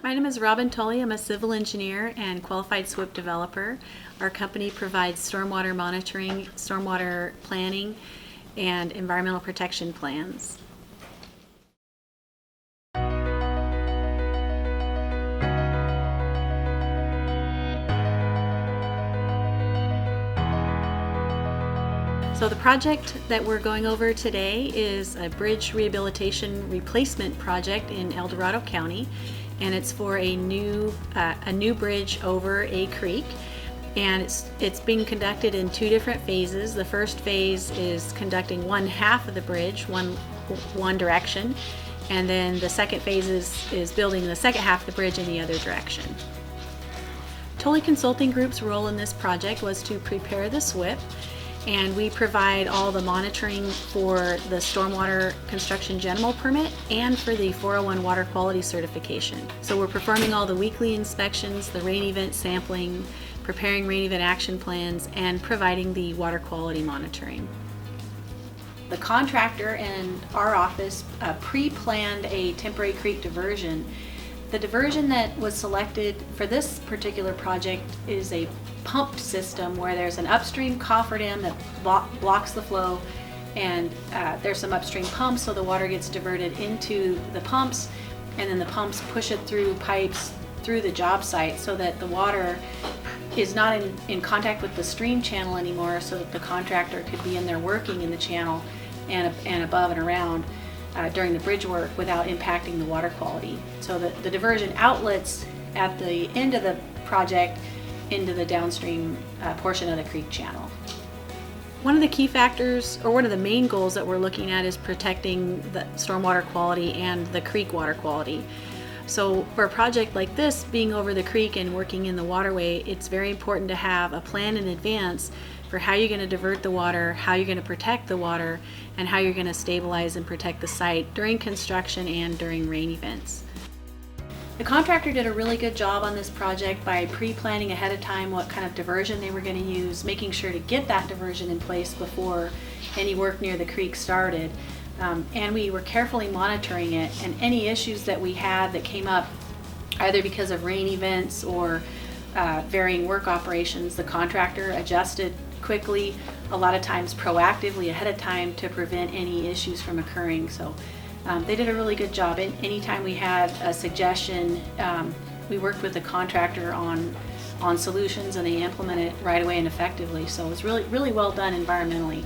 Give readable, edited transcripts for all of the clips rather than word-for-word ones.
My name is Robin Tully. I'm a civil engineer and qualified SWIP developer. Our company provides stormwater monitoring, stormwater planning, and environmental protection plans. So the project that we're going over today is a bridge rehabilitation replacement project in El Dorado County, and it's for a new bridge over a creek, and it's being conducted in two different phases. The first phase is conducting one half of the bridge, one direction, and then the second phase is building the second half of the bridge in the other direction. Tully Consulting Group's role in this project was to prepare the SWIP, and we provide all the monitoring for the stormwater construction general permit and for the 401 water quality certification. So we're performing all the weekly inspections, the rain event sampling, preparing rain event action plans, and providing the water quality monitoring. The contractor and our office pre-planned a temporary creek diversion. The diversion that was selected for this particular project is a pumped system where there's an upstream coffer dam that blocks the flow, and there's some upstream pumps, so the water gets diverted into the pumps, and then the pumps push it through pipes through the job site so that the water is not in contact with the stream channel anymore, so that the contractor could be in there working in the channel and above and around during the bridge work without impacting the water quality. So the diversion outlets at the end of the project into the downstream portion of the creek channel. One of the key factors, or one of the main goals that we're looking at, is protecting the stormwater quality and the creek water quality. So for a project like this, being over the creek and working in the waterway, it's very important to have a plan in advance for how you're going to divert the water, how you're going to protect the water, and how you're going to stabilize and protect the site during construction and during rain events. The contractor did a really good job on this project by pre-planning ahead of time what kind of diversion they were going to use, making sure to get that diversion in place before any work near the creek started. And we were carefully monitoring it, and any issues that we had that came up either because of rain events or varying work operations, the contractor adjusted quickly, a lot of times proactively ahead of time, to prevent any issues from occurring. So they did a really good job. Anytime we had a suggestion, we worked with the contractor on solutions, and they implemented it right away and effectively. So it was really well done environmentally.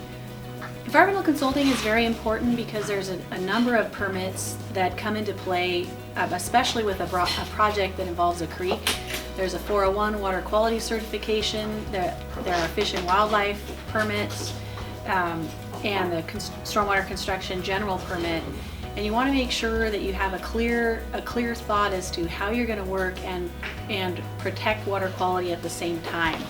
Environmental consulting is very important because there's a number of permits that come into play, especially with a project that involves a creek. There's a 401 water quality certification, there are fish and wildlife permits, and the stormwater construction general permit. And you want to make sure that you have a clear thought as to how you're going to work and protect water quality at the same time.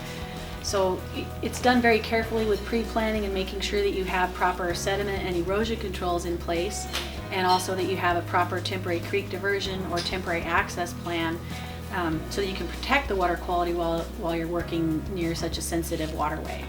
So it's done very carefully with pre-planning and making sure that you have proper sediment and erosion controls in place, and also that you have a proper temporary creek diversion or temporary access plan, so that you can protect the water quality while you're working near such a sensitive waterway.